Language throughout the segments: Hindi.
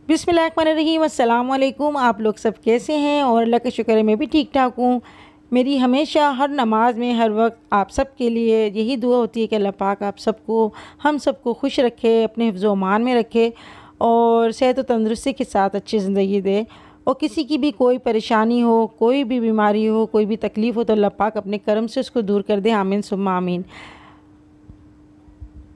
बिस्मिल्लाहिर्रहमानिर्रहीम, अस्सलाम वालेकुम। आप लोग सब कैसे हैं? और अल्लाह का शुक्र है मैं भी ठीक ठाक हूँ। मेरी हमेशा हर नमाज में हर वक्त आप सब के लिए यही दुआ होती है कि अल्लाह पाक आप सबको हम सबको खुश रखे, अपने हिफ्ज़ व अमान में रखे और सेहत व तंदुरुस्ती के साथ अच्छी ज़िंदगी दे। और किसी की भी कोई परेशानी हो, कोई भी बीमारी हो, कोई भी तकलीफ़ हो तो अल्लाह पाक अपने करम से उसको दूर कर दे। आमीन सुम्मा आमीन।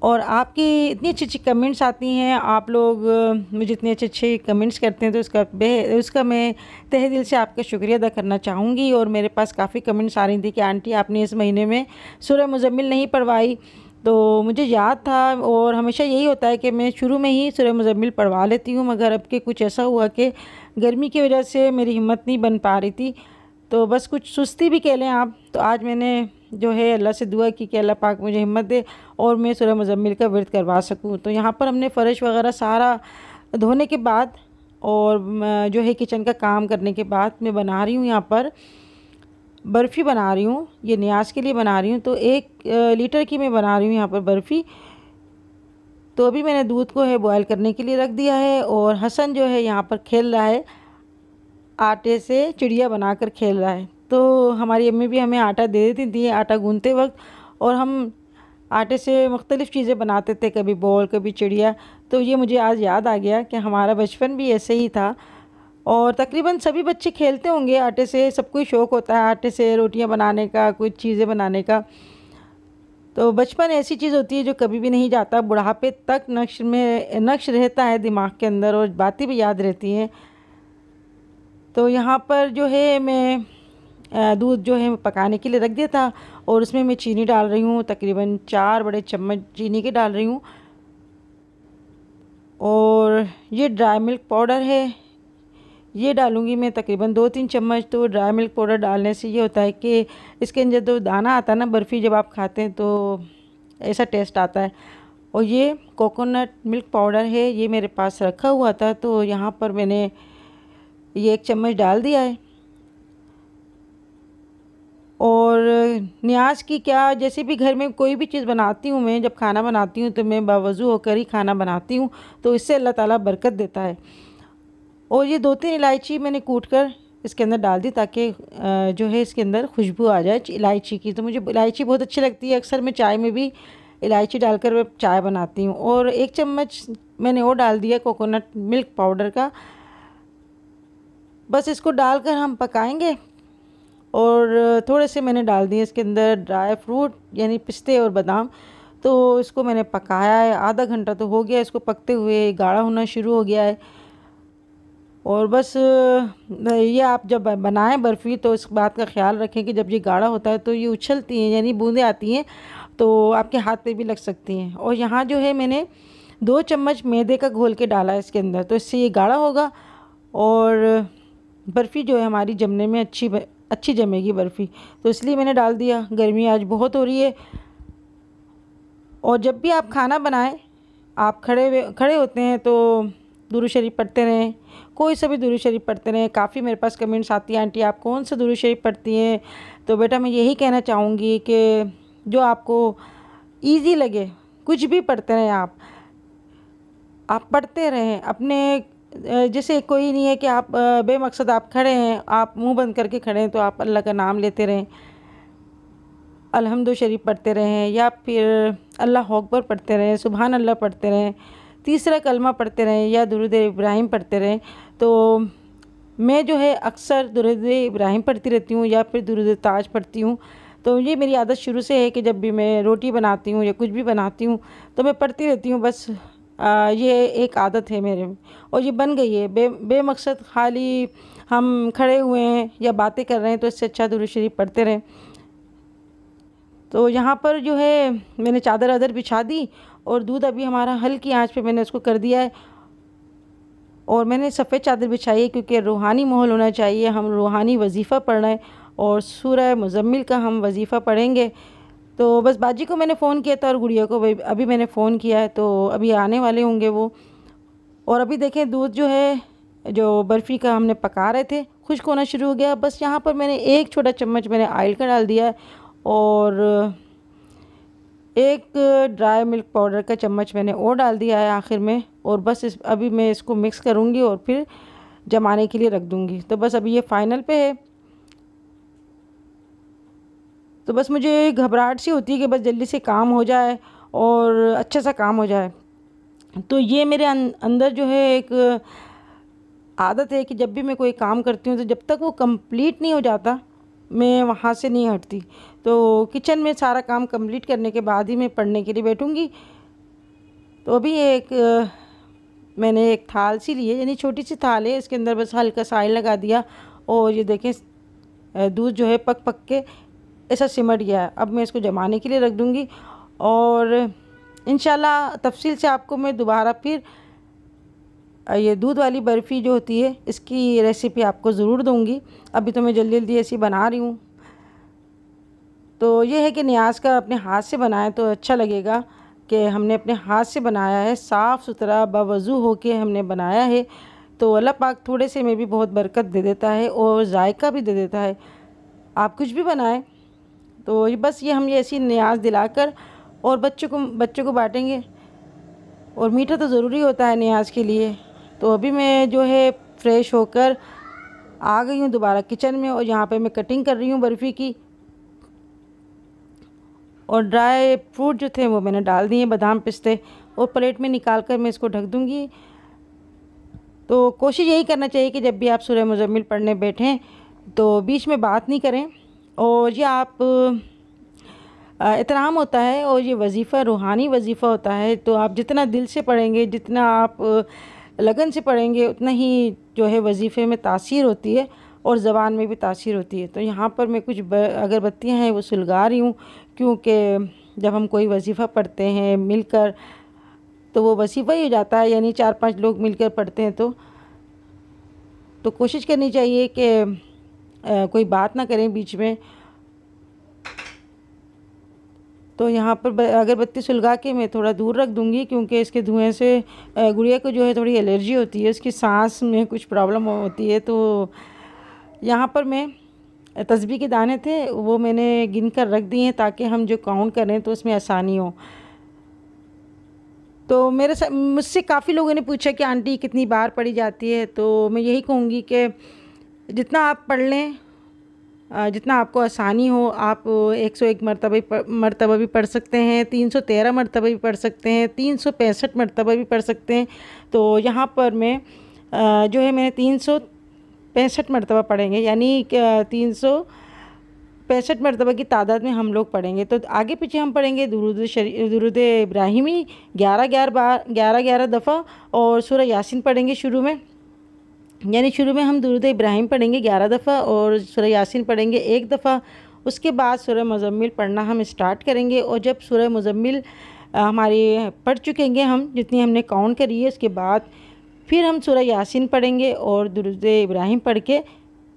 और आपकी इतनी अच्छी-अच्छी कमेंट्स आती हैं, आप लोग मुझे इतने अच्छे-अच्छे कमेंट्स करते हैं तो उसका मैं तहे दिल से आपका शुक्रिया अदा करना चाहूँगी। और मेरे पास काफ़ी कमेंट्स आ रही थी कि आंटी आपने इस महीने में सूरह मुज़म्मिल नहीं पढ़वाई। तो मुझे याद था और हमेशा यही होता है कि मैं शुरू में ही सूरह मुज़म्मिल पढ़वा लेती हूँ, मगर अब के कुछ ऐसा हुआ कि गर्मी की वजह से मेरी हिम्मत नहीं बन पा रही थी, तो बस कुछ सुस्ती भी कह लें आप। तो आज मैंने जो है अल्लाह से दुआ की कि अल्लाह पाक मुझे हिम्मत दे और मैं सूरह मुज़म्मिल का विर्द करवा सकूँ। तो यहाँ पर हमने फ़र्श वगैरह सारा धोने के बाद और जो है किचन का काम करने के बाद मैं बना रही हूँ यहाँ पर बर्फ़ी बना रही हूँ। ये नियाज़ के लिए बना रही हूँ, तो 1 लीटर की मैं बना रही हूँ यहाँ पर बर्फ़ी। तो अभी मैंने दूध को है बॉयल करने के लिए रख दिया है और हसन जो है यहाँ पर खेल रहा है, आटे से चिड़िया बनाकर खेल रहा है। तो हमारी अम्मी भी हमें आटा दे देती थी आटा गूंथते वक्त, और हम आटे से मुख्तलिफ़ चीज़ें बनाते थे, कभी बॉल कभी चिड़िया। तो ये मुझे आज याद आ गया कि हमारा बचपन भी ऐसे ही था। और तकरीबन सभी बच्चे खेलते होंगे आटे से, सबको ही शौक़ होता है आटे से रोटियां बनाने का, कुछ चीज़ें बनाने का। तो बचपन ऐसी चीज़ होती है जो कभी भी नहीं जाता, बुढ़ापे तक नक्श रहता है दिमाग के अंदर और बातें भी याद रहती हैं। तो यहाँ पर जो है मैं दूध जो है पकाने के लिए रख दिया था और उसमें मैं चीनी डाल रही हूँ, तकरीबन 4 बड़े चम्मच चीनी के डाल रही हूँ। और ये ड्राई मिल्क पाउडर है, ये डालूँगी मैं तकरीबन 2-3 चम्मच। तो ड्राई मिल्क पाउडर डालने से ये होता है कि इसके अंदर जो दाना आता है ना, बर्फ़ी जब आप खाते हैं तो ऐसा टेस्ट आता है। और ये कोकोनट मिल्क पाउडर है, ये मेरे पास रखा हुआ था, तो यहाँ पर मैंने ये 1 चम्मच डाल दिया है। और नियाज़ की क्या, जैसे भी घर में कोई भी चीज़ बनाती हूँ मैं, जब खाना बनाती हूँ तो मैं बावज़ू होकर ही खाना बनाती हूँ, तो इससे अल्लाह ताला बरकत देता है। और ये 2-3 इलायची मैंने कूट कर इसके अंदर डाल दी ताकि जो है इसके अंदर खुशबू आ जाए इलायची की। तो मुझे इलायची बहुत अच्छी लगती है, अक्सर मैं चाय में भी इलायची डालकर मैं चाय बनाती हूँ। और 1 चम्मच मैंने और डाल दिया कोकोनट मिल्क पाउडर का। बस इसको डालकर हम पकाएंगे। और थोड़े से मैंने डाल दिए इसके अंदर ड्राई फ्रूट यानी पिस्ते और बादाम। तो इसको मैंने पकाया है, आधा घंटा तो हो गया इसको पकते हुए, गाढ़ा होना शुरू हो गया है। और बस ये आप जब बनाएं बर्फ़ी तो इस बात का ख्याल रखें कि जब ये गाढ़ा होता है तो ये उछलती हैं, यानी बूंदें आती हैं, तो आपके हाथ पे भी लग सकती हैं। और यहाँ जो है मैंने 2 चम्मच मैदे का घोल के डाला है इसके अंदर, तो इससे ये गाढ़ा होगा और बर्फ़ी जो है हमारी जमने में अच्छी जमेगी बर्फ़ी। तो इसलिए मैंने डाल दिया। गर्मी आज बहुत हो रही है। और जब भी आप खाना बनाएं, आप खड़े होते हैं तो दुरूद शरीफ पढ़ते रहें, कोई सा भी दुरूद शरीफ पढ़ते रहें। काफ़ी मेरे पास कमेंट्स आती हैं, आंटी आप कौन सा दुरूद शरीफ पढ़ती हैं? तो बेटा मैं यही कहना चाहूँगी कि जो आपको ईज़ी लगे कुछ भी पढ़ते रहें, आप पढ़ते रहें। अपने जैसे कोई नहीं है कि आप बेमकसद आप खड़े हैं, आप मुंह बंद करके खड़े हैं, तो आप अल्लाह का नाम लेते रहें, अल्हम्दु शरीफ पढ़ते रहें, या फिर अल्लाह अकबर पढ़ते रहें, सुबहान अल्लाह पढ़ते रहें, तीसरा कलमा पढ़ते रहें, या दुरूद इब्राहिम पढ़ते रहें। तो मैं जो है अक्सर दुरूद इब्राहिम पढ़ती रहती हूँ या फिर दुरूद ताज पढ़ती हूँ। तो ये मेरी आदत शुरू से है कि जब भी मैं रोटी बनाती हूँ या कुछ भी बनाती हूँ तो मैं पढ़ती रहती हूँ। बस ये एक आदत है मेरे में और ये बन गई है। बेमकसद खाली हम खड़े हुए हैं या बातें कर रहे हैं तो इससे अच्छा दुरूद शरीफ पढ़ते रहें। तो यहाँ पर जो है मैंने चादर वादर बिछा दी और दूध अभी हमारा हल्की आंच पे मैंने उसको कर दिया है। और मैंने सफ़ेद चादर बिछाई है क्योंकि रूहानी माहौल होना चाहिए। हम रूहानी वजीफ़ा पढ़ रहे हैं और सूरह मुज़म्मिल का हम वजीफ़ा पढ़ेंगे। तो बस बाजी को मैंने फ़ोन किया था और गुड़िया को अभी मैंने फ़ोन किया है, तो अभी आने वाले होंगे वो। और अभी देखें दूध जो है जो बर्फ़ी का हमने पका रहे थे खुश्क होना शुरू हो गया। बस यहाँ पर मैंने 1 छोटा चम्मच मैंने ऑयल का डाल दिया है और एक ड्राई मिल्क पाउडर का चम्मच मैंने और डाल दिया है आखिर में, और बस अभी मैं इसको मिक्स करूँगी और फिर जमाने के लिए रख दूँगी। तो बस अभी ये फ़ाइनल पे है। तो बस मुझे घबराहट सी होती है कि बस जल्दी से काम हो जाए और अच्छा सा काम हो जाए। तो ये मेरे अंदर जो है एक आदत है कि जब भी मैं कोई काम करती हूँ तो जब तक वो कंप्लीट नहीं हो जाता मैं वहाँ से नहीं हटती। तो किचन में सारा काम कंप्लीट करने के बाद ही मैं पढ़ने के लिए बैठूँगी। तो अभी मैंने एक थाल सी ली है, यानी छोटी सी थाल है, इसके अंदर बस हल्का सा ऑयल लगा दिया और ये देखें दूध जो है पक पक के ऐसा सिमट गया है। अब मैं इसको जमाने के लिए रख दूँगी और इंशाल्लाह तफसील से आपको मैं दोबारा फिर ये दूध वाली बर्फ़ी जो होती है इसकी रेसिपी आपको ज़रूर दूँगी। अभी तो मैं जल्दी जल्दी ऐसी बना रही हूँ। तो ये है कि नियाज़ का अपने हाथ से बनाए तो अच्छा लगेगा कि हमने अपने हाथ से बनाया है, साफ़ सुथरा बावज़ू होके हमने बनाया है। तो अल्लाह पाक थोड़े से में भी बहुत बरकत दे देता है और जायका भी दे देता है। आप कुछ भी बनाएं तो ये बस ये हम ये ऐसी नियाज़ दिलाकर और बच्चों को बांटेंगे। और मीठा तो ज़रूरी होता है नियाज़ के लिए। तो अभी मैं जो है फ़्रेश होकर आ गई हूँ दोबारा किचन में और यहाँ पे मैं कटिंग कर रही हूँ बर्फ़ी की। और ड्राई फ्रूट जो थे वो मैंने डाल दिए, बादाम पिस्ते, और प्लेट में निकाल कर मैं इसको ढक दूँगी। तो कोशिश यही करना चाहिए कि जब भी आप सूरह मुज़म्मिल पढ़ने बैठें तो बीच में बात नहीं करें। और ये आप एहतराम होता है और ये वजीफ़ा रूहानी वजीफ़ा होता है। तो आप जितना दिल से पढ़ेंगे, जितना आप लगन से पढ़ेंगे, उतना ही जो है वजीफ़े में तासीर होती है और ज़बान में भी तासीर होती है। तो यहाँ पर मैं कुछ अगरबत्तियाँ हैं वो सुलगा रही हूँ, क्योंकि जब हम कोई वजीफ़ा पढ़ते हैं मिलकर तो वो वजीफ़ा ही हो जाता है, यानी 4-5 लोग मिलकर पढ़ते हैं। तो कोशिश करनी चाहिए कि कोई बात ना करें बीच में। तो यहाँ पर अगरबत्ती सुलगा के मैं थोड़ा दूर रख दूँगी, क्योंकि इसके धुएं से गुड़िया को जो है थोड़ी एलर्जी होती है, उसकी सांस में कुछ प्रॉब्लम होती है। तो यहाँ पर मैं तस्बीह के दाने थे वो मैंने गिन कर रख दिए हैं ताकि हम जो काउंट करें तो उसमें आसानी हो। तो मुझसे काफ़ी लोगों ने पूछा कि आंटी कितनी बार पढ़ी जाती है। तो मैं यही कहूँगी कि जितना आप पढ़ लें, जितना आपको आसानी हो। आप 101 मरतबा भी पढ़ सकते हैं, 313 मरतबा भी पढ़ सकते हैं, 365 मरतबा भी पढ़ सकते हैं। तो यहाँ पर मैं जो है मैंने 365 मरतबा पढ़ेंगे, यानी 365 मरतबा की तादाद में हम लोग पढ़ेंगे। तो आगे पीछे हम पढ़ेंगे दुरूद इब्राहिमी 11 दफ़ा, और सूरह यासीन पढ़ेंगे शुरू में, यानी शुरू में हम दुरूद इब्राहिम पढ़ेंगे 11 दफ़ा और सूरह यासीन पढ़ेंगे 1 दफ़ा। उसके बाद सूरह मुज़म्मिल पढ़ना हम स्टार्ट करेंगे। और जब सूरह मुज़म्मिल हमारी पढ़ चुकेंगे हम, जितनी हमने काउंट करी है, उसके बाद फिर हम सूरह यासीन पढ़ेंगे और दुरूद इब्राहिम पढ़ के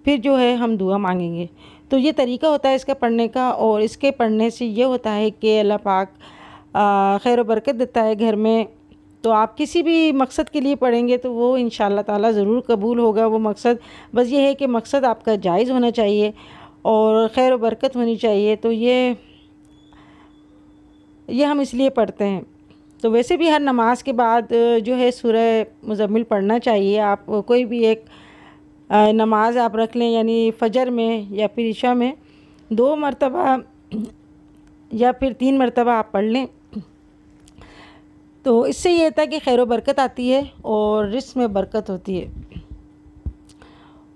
फिर जो है हम दुआ मांगेंगे। तो ये तरीका होता है इसका पढ़ने का। और इसके पढ़ने से ये होता है कि अल्लाह पाक खैर व बरकत देता है घर में। तो आप किसी भी मकसद के लिए पढ़ेंगे तो वो इंशाअल्लाह ताला ज़रूर कबूल होगा वो मकसद। बस ये है कि मकसद आपका जायज़ होना चाहिए और खैर व बरकत होनी चाहिए। तो ये हम इसलिए पढ़ते हैं। तो वैसे भी हर नमाज के बाद जो है सूरह मुज़म्मिल पढ़ना चाहिए। आप कोई भी एक नमाज आप रख लें, यानी फ़जर में या फिर इशा में 2 मरतबा या फिर 3 मरतबा आप पढ़ लें। तो इससे ये होता है कि खैर व बरकत आती है और रिज़्क़ में बरकत होती है।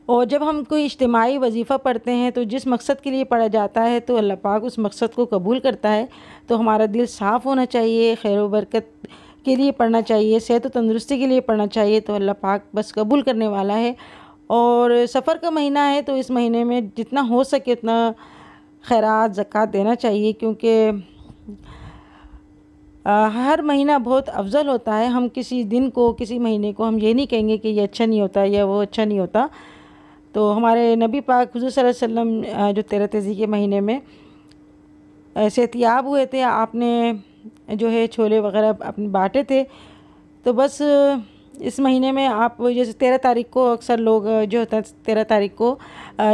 और जब हम कोई इज्तिमाई वजीफ़ा पढ़ते हैं तो जिस मकसद के लिए पढ़ा जाता है तो अल्लाह पाक उस मकसद को कबूल करता है। तो हमारा दिल साफ़ होना चाहिए, खैर व बरकत के लिए पढ़ना चाहिए, सेहत व तंदुरुस्ती के लिए पढ़ना चाहिए। तो अल्लाह पाक बस कबूल करने वाला है। और सफ़र का महीना है तो इस महीने में जितना हो सके उतना खैरात ज़कात देना चाहिए, क्योंकि हर महीना बहुत अफजल होता है। हम किसी दिन को, किसी महीने को हम ये नहीं कहेंगे कि ये अच्छा नहीं होता या वो अच्छा नहीं होता। तो हमारे नबी पाक हुज़ूर सल्लल्लाहु अलैहि वसल्लम जो 13 तेज़ी के महीने में सेहतियाब हुए थे, आपने जो है छोले वग़ैरह अपने बाँटे थे। तो बस इस महीने में आप जैसे 13 तारीख़ को अक्सर लोग जो होता है 13 तारीख़ को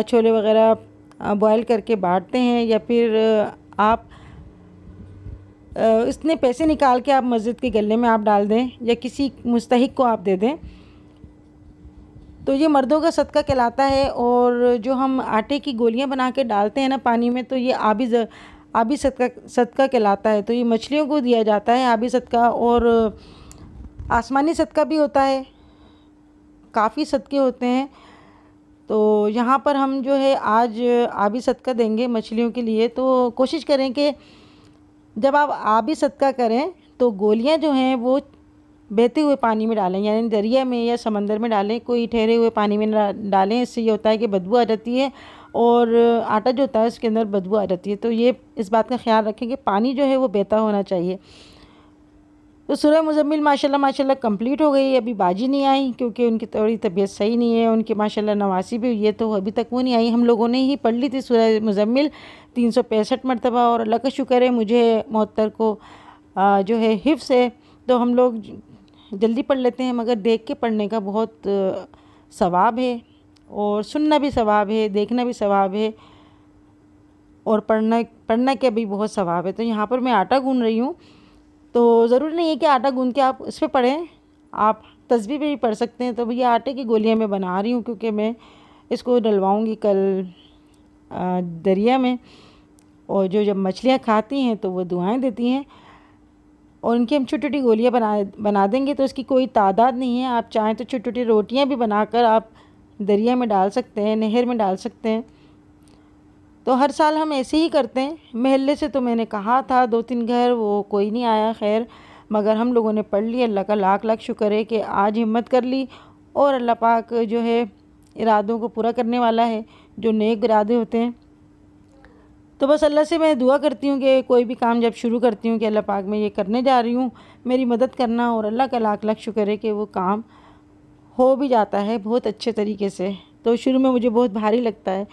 छोले वग़ैरह बॉयल करके बाँटते हैं, या फिर आप इतने पैसे निकाल के आप मस्जिद के गले में आप डाल दें या किसी मुस्तहिक को आप दे दें, तो ये मर्दों का सदका कहलाता है। और जो हम आटे की गोलियां बना के डालते हैं ना पानी में, तो ये आबी सदका कहलाता है। तो ये मछलियों को दिया जाता है आबी सदका। और आसमानी सदका भी होता है, काफ़ी सदके होते हैं। तो यहाँ पर हम जो है आज आबी सदका देंगे मछलियों के लिए। तो कोशिश करें कि जब आप आबी सदका करें तो गोलियाँ जो हैं वो बहते हुए पानी में डालें, यानी दरिया में या समंदर में डालें, कोई ठहरे हुए पानी में ना डालें। इससे ये होता है कि बदबू आ जाती है और आटा जो होता है उसके अंदर बदबू आ जाती है। तो ये इस बात का ख्याल रखें कि पानी जो है वो बहता होना चाहिए। तो सूरह मुज़म्मिल माशाल्लाह कंप्लीट हो गई। अभी बाजी नहीं आई क्योंकि उनकी थोड़ी तबीयत सही नहीं है, उनकी माशाल्लाह नवासी भी हुई है, तो अभी तक वो नहीं आई। हम लोगों ने ही पढ़ ली थी सूरह मुज़म्मिल 365 मरतबा, और अल्लाह का शुक्र है मुझे मोहत्तर को जो है हिफ्ज़ है, तो हम लोग जल्दी पढ़ लेते हैं। मगर देख के पढ़ने का बहुत सवाब है, और सुनना भी सवाब है, देखना भी सवाब है, और पढ़ना के भी बहुत सवाब है। तो यहाँ पर मैं आटा गूँध रही हूँ। तो ज़रूरी नहीं है कि आटा गूँध के आप इस पर पढ़ें, आप तस्बीह पे भी पढ़ सकते हैं। तो भैया आटे की गोलियाँ मैं बना रही हूँ क्योंकि मैं इसको डलवाऊँगी कल दरिया में। और जो जब मछलियाँ खाती हैं तो वो दुआएं देती हैं, और उनकी हम छोटी छोटी गोलियाँ बना देंगे। तो इसकी कोई तादाद नहीं है। आप चाहें तो छोटी छोटी रोटियाँ भी बनाकर आप दरिया में डाल सकते हैं, नहर में डाल सकते हैं। तो हर साल हम ऐसे ही करते हैं। महल्ले से तो मैंने कहा था 2-3 घर, वो कोई नहीं आया खैर, मगर हम लोगों ने पढ़ लिया। अल्लाह का लाख लाख शुक्र है कि आज हिम्मत कर ली, और अल्लाह पाक जो है इरादों को पूरा करने वाला है, जो नेक इरादे होते हैं। तो बस अल्लाह से मैं दुआ करती हूँ कि कोई भी काम जब शुरू करती हूँ कि अल्लाह पाक मैं ये करने जा रही हूँ, मेरी मदद करना। और अल्लाह का लाख लाख शुक्र है कि वो काम हो भी जाता है बहुत अच्छे तरीके से। तो शुरू में मुझे बहुत भारी लगता है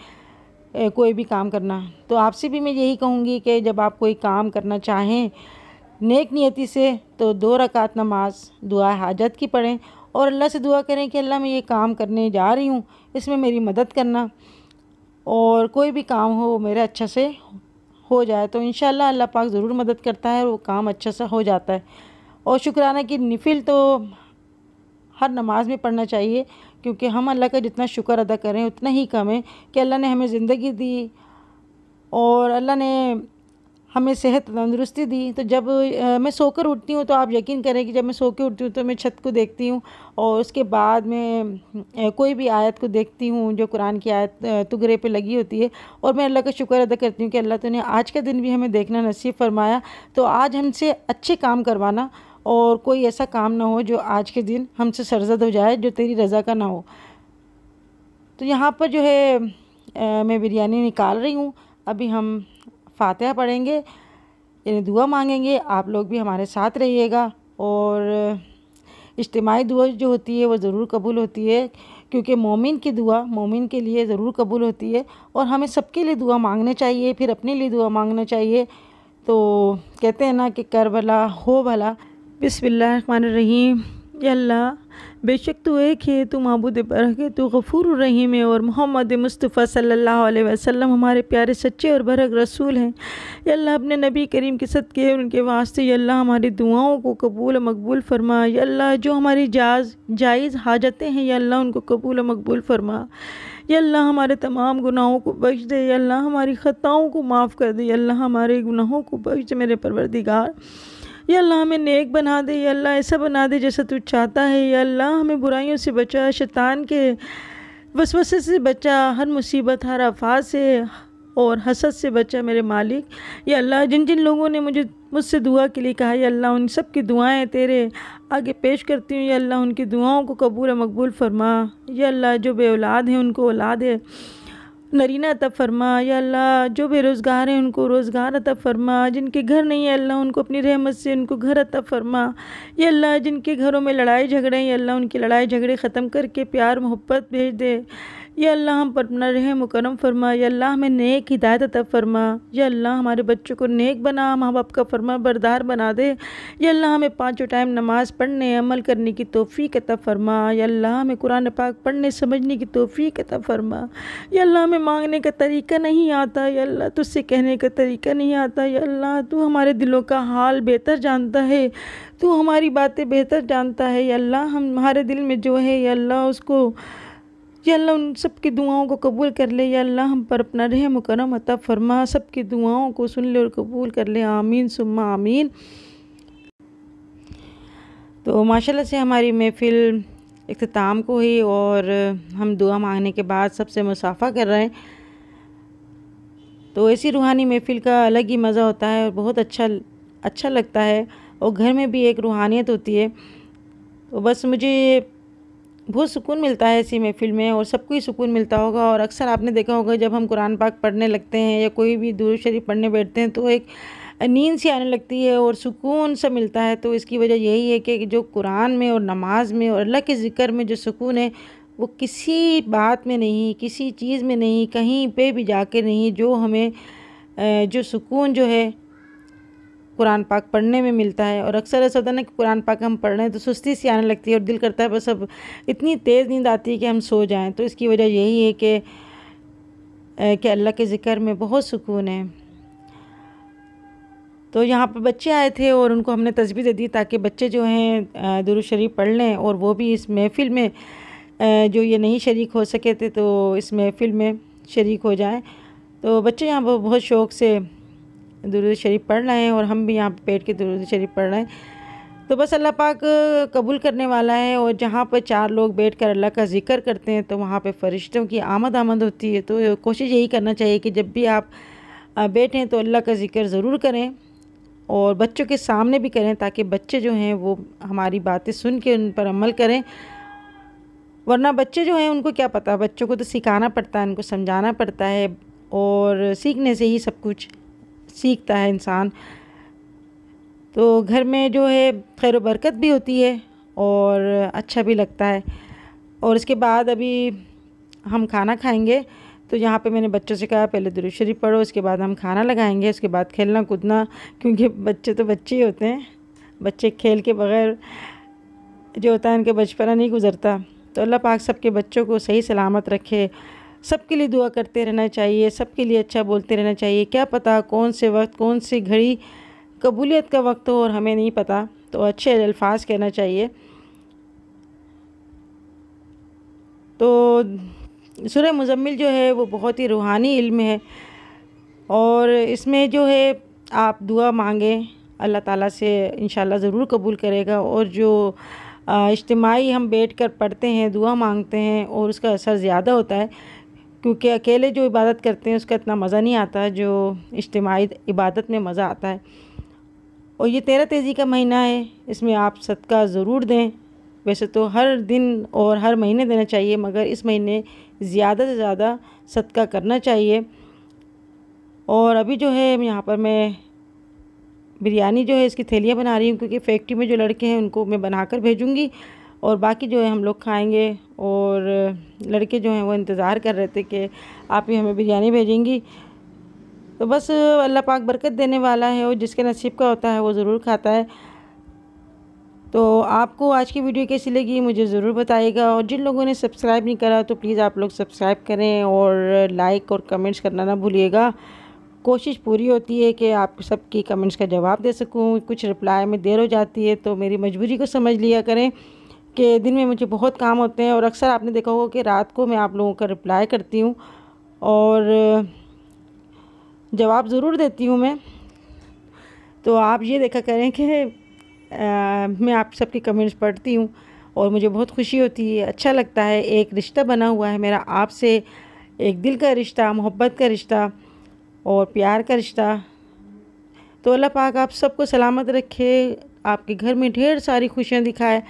कोई भी काम करना। तो आपसे भी मैं यही कहूँगी कि जब आप कोई काम करना चाहें नेक नियति से, तो 2 रकात नमाज दुआ हाजत की पढ़ें, और अल्लाह से दुआ करें कि अल्लाह मैं ये काम करने जा रही हूँ, इसमें मेरी मदद करना, और कोई भी काम हो मेरा अच्छा से हो जाए। तो इंशाअल्लाह अल्लाह पाक ज़रूर मदद करता है और वो काम अच्छा सा हो जाता है। और शुक्राना की निफिल तो हर नमाज में पढ़ना चाहिए, क्योंकि हम अल्लाह का जितना शुक्र अदा करें उतना ही कम है कि अल्लाह ने हमें ज़िंदगी दी और अल्लाह ने हमें सेहत तंदुरुस्ती दी। तो जब मैं सोकर उठती हूँ, तो आप यकीन करें कि जब मैं सो के उठती हूँ तो मैं छत को देखती हूँ, और उसके बाद मैं कोई भी आयत को देखती हूँ जो कुरान की आयत तुगरे पे लगी होती है, और मैं अल्लाह का शुक्र अदा करती हूँ कि अल्लाह तूने आज का दिन भी हमें देखना नसीब फरमाया। तो आज हमसे अच्छे काम करवाना, और कोई ऐसा काम ना हो जो आज के दिन हमसे सरजद हो जाए, जो तेरी रज़ा का ना हो। तो यहाँ पर जो है मैं बिरयानी निकाल रही हूँ। अभी हम फातिहा पढ़ेंगे, यानी दुआ मांगेंगे। आप लोग भी हमारे साथ रहिएगा, और इज्तिमाई दुआ जो होती है वो ज़रूर कबूल होती है, क्योंकि मोमिन की दुआ मोमिन के लिए ज़रूर कबूल होती है। और हमें सबके लिए दुआ मांगने चाहिए, फिर अपने लिए दुआ मांगना चाहिए। तो कहते हैं ना कि कर भला हो भला। बिस्मिल्लाहिर्रहमानिर्रहीम। या अल्लाह, बेशक तू एक है, तू माबूद बरहक है, तू गफ़ूर रहीम है, और मोहम्मद मुस्तफ़ा सल्लल्लाहु अलैहि वसल्लम हमारे प्यारे सच्चे और बरहक रसूल हैं। या अल्लाह, अपने नबी करीम के सदक़े उनके वास्ते या अल्लाह हमारी दुआओं को कबूल मकबूल फरमा। या अल्लाह, जो हमारी जायज़ हाजतें हैं या अल्लाह उनको कबूल मकबूल फरमा। या अल्लाह, हमारे तमाम गुनाहों को बख्श दे। या अल्लाह, हमारी ख़ताओं को माफ़ कर दे। या अल्लाह, हमारे गुनाहों को बख्श दे मेरे परवरदिगार। या अल्लाह, हमें नेक बना दे। या अल्लाह, ऐसा बना दे जैसा तू चाहता है। या अल्लाह, हमें बुराइयों से बचा, शैतान के वसवसे से बचा, हर मुसीबत हर आफत से और हसद से बचा मेरे मालिक। या अल्लाह, जिन जिन लोगों ने मुझसे दुआ के लिए कहा, या अल्लाह उन सब की दुआएं तेरे आगे पेश करती हूँ। या अल्लाह, उनकी दुआओं को कबूल मकबूल फरमा। या अल्लाह, जो बे औलाद हैं उनको औलाद है नरीना अता फरमा। या अल्लाह, जो बेरोज़गार हैं उनको रोज़गार अता फरमा। जिनके घर नहीं है अल्लाह, उनको अपनी रहमत से उनको घर अता फरमा। या अल्लाह, जिनके घरों में लड़ाई झगड़े हैं, या अल्लाह उनकी लड़ाई झगड़े ख़त्म करके प्यार मोहब्बत भेज दे। या अल्लाह हम पर अपना रहम व करम फरमा। या अल्लाह हमें नेक हिदायत अता फरमा। या अल्लाह हमारे बच्चों को नेक बना, माँ बाप का फरमा बरदार बना दे। या अल्लाह हमें पाँचों टाइम नमाज़ पढ़ने अमल करने की तौफीक अता फरमा। या अल्लाह हमें कुरान पाक पढ़ने समझने की तौफीक अता फरमा। या अल्लाह हमें मांगने का तरीका नहीं आता, या अल्लाह तुझसे कहने का तरीका नहीं आता। या अल्लाह तू हमारे दिलों का हाल बेहतर जानता है, तू हमारी बातें बेहतर जानता है। या अल्लाह हमारे दिल में जो है या अल्लाह उसको, या अल्लाह उन सब की दुआओं को कबूल कर ले। या अल्लाह हम पर अपना रहम करम अता फरमा, सब की दुआओं को सुन ले और कबूल कर ले। आमीन सुम्मा आमीन। तो माशाल्लाह से हमारी महफ़िल इख्तिताम को हुई और हम दुआ मांगने के बाद सबसे मुसाफ़ा कर रहे हैं। तो ऐसी रूहानी महफ़िल का अलग ही मज़ा होता है और बहुत अच्छा लगता है और घर में भी एक रूहानियत होती है। तो बस मुझे बहुत सुकून मिलता है ऐसी महफ़िल में और सबको ही सुकून मिलता होगा। और अक्सर आपने देखा होगा जब हम कुरान पाक पढ़ने लगते हैं या कोई भी दुरूद शरीफ पढ़ने बैठते हैं तो एक नींद सी आने लगती है और सुकून सा मिलता है। तो इसकी वजह यही है कि जो कुरान में और नमाज में और अल्लाह के ज़िक्र में जो सुकून है वो किसी बात में नहीं, किसी चीज़ में नहीं, कहीं पे भी जाके नहीं। जो हमें जो सुकून जो है कुरान पाक पढ़ने में मिलता है। और अक्सर ऐसा होता है ना कि कुरान पाक हम पढ़ रहे हैं तो सुस्ती सी आने लगती है और दिल करता है बस अब इतनी तेज़ नींद आती है कि हम सो जाएं। तो इसकी वजह यही है कि अल्लाह के ज़िक्र में बहुत सुकून है। तो यहाँ पर बच्चे आए थे और उनको हमने तस्बीह दे दी ताकि बच्चे जो हैं दुरूद शरीफ पढ़ लें और वो भी इस महफ़िल में जो ये नहीं शरीक हो सके थे तो इस महफ़िल में शरीक हो जाएं। तो बच्चे यहाँ पर बहुत शौक़ से दुरूद शरीफ पढ़ रहे हैं और हम भी यहाँ पे बैठ के दुरूद शरीफ पढ़ रहे हैं। तो बस अल्लाह पाक कबूल करने वाला है। और जहाँ पर 4 लोग बैठकर अल्लाह का ज़िक्र करते हैं तो वहाँ पे फ़रिश्तों की आमद होती है। तो कोशिश यही करना चाहिए कि जब भी आप बैठें तो अल्लाह का ज़िक्र ज़रूर करें और बच्चों के सामने भी करें ताकि बच्चे जो हैं वो हमारी बातें सुन के उन पर अमल करें। वरना बच्चे जो हैं उनको क्या पता, बच्चों को तो सिखाना पड़ता है, उनको समझाना पड़ता है और सीखने से ही सब कुछ सीखता है इंसान। तो घर में जो है खैर व बरकत भी होती है और अच्छा भी लगता है। और इसके बाद अभी हम खाना खाएंगे। तो यहाँ पे मैंने बच्चों से कहा पहले दुरूद शरीफ पढ़ो, उसके बाद हम खाना लगाएंगे, उसके बाद खेलना कूदना, क्योंकि बच्चे तो बच्चे ही होते हैं। बच्चे खेल के बग़ैर जो होता है उनके बचपना नहीं गुज़रता। तो अल्लाह पाक सबके बच्चों को सही सलामत रखे। सबके लिए दुआ करते रहना चाहिए, सबके लिए अच्छा बोलते रहना चाहिए। क्या पता कौन से वक्त कौन सी घड़ी कबूलियत का वक्त हो और हमें नहीं पता। तो अच्छे अल्फाज कहना चाहिए। तो सूरह मुज़म्मिल जो है वो बहुत ही रूहानी इल्म है और इसमें जो है आप दुआ मांगें अल्लाह ताला से इंशाल्लाह ज़रूर कबूल करेगा। और जो इज्तिमाई हम बैठकर पढ़ते हैं, दुआ मांगते हैं और उसका असर ज़्यादा होता है, क्योंकि अकेले जो इबादत करते हैं उसका इतना मज़ा नहीं आता जो इज्तिमाई इबादत में मज़ा आता है। और ये 13 तेज़ी का महीना है, इसमें आप सदका ज़रूर दें। वैसे तो हर दिन और हर महीने देना चाहिए, मगर इस महीने ज़्यादा से ज़्यादा सदका करना चाहिए। और अभी जो है यहाँ पर मैं बिरयानी जो है इसकी थैलियाँ बना रही हूँ, क्योंकि फैक्ट्री में जो लड़के हैं उनको मैं बनाकर भेजूँगी और बाकी जो है हम लोग खाएंगे। और लड़के जो हैं वो इंतज़ार कर रहे थे कि आप ही हमें बिरयानी भेजेंगी। तो बस अल्लाह पाक बरकत देने वाला है और जिसके नसीब का होता है वो ज़रूर खाता है। तो आपको आज की वीडियो कैसी लगी मुझे ज़रूर बताइएगा। और जिन लोगों ने सब्सक्राइब नहीं करा तो प्लीज़ आप लोग सब्सक्राइब करें और लाइक और कमेंट्स करना ना भूलिएगा। कोशिश पूरी होती है कि आप सबकी कमेंट्स का जवाब दे सकूं। कुछ रिप्लाई में देर हो जाती है तो मेरी मजबूरी को समझ लिया करें कि दिन में मुझे बहुत काम होते हैं। और अक्सर आपने देखा होगा कि रात को मैं आप लोगों का रिप्लाई करती हूँ और जवाब ज़रूर देती हूँ मैं। तो आप ये देखा करें कि मैं आप सबकी कमेंट्स पढ़ती हूँ और मुझे बहुत खुशी होती है, अच्छा लगता है। एक रिश्ता बना हुआ है मेरा आपसे, एक दिल का रिश्ता, मोहब्बत का रिश्ता और प्यार का रिश्ता। तो अल्लाह पाक आप सबको सलामत रखे, आपके घर में ढेर सारी खुशियाँ दिखाए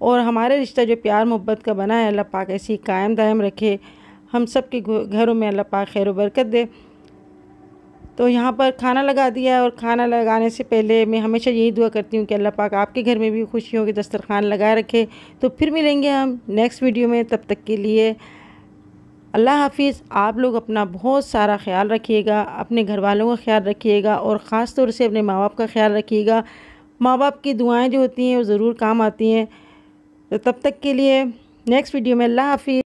और हमारा रिश्ता जो प्यार मोहब्बत का बना है अल्लाह पाक ऐसी कायम दायम रखे। हम सब के घरों में अल्लाह पाक खैर बरकत दे। तो यहाँ पर खाना लगा दिया है और खाना लगाने से पहले मैं हमेशा यही दुआ करती हूँ कि अल्लाह पाक आपके घर में भी खुशियों के दस्तरखान लगाए रखे। तो फिर मिलेंगे हम नेक्स्ट वीडियो में, तब तक के लिए अल्लाह हाफिज़। आप लोग अपना बहुत सारा ख्याल रखिएगा, अपने घर वालों का ख्याल रखिएगा और ख़ास तौर से अपने माँ बाप का ख्याल रखिएगा। माँ बाप की दुआएं जो होती हैं वो ज़रूर काम आती हैं। तो तब तक के लिए नेक्स्ट वीडियो में अल्लाह हाफिज़।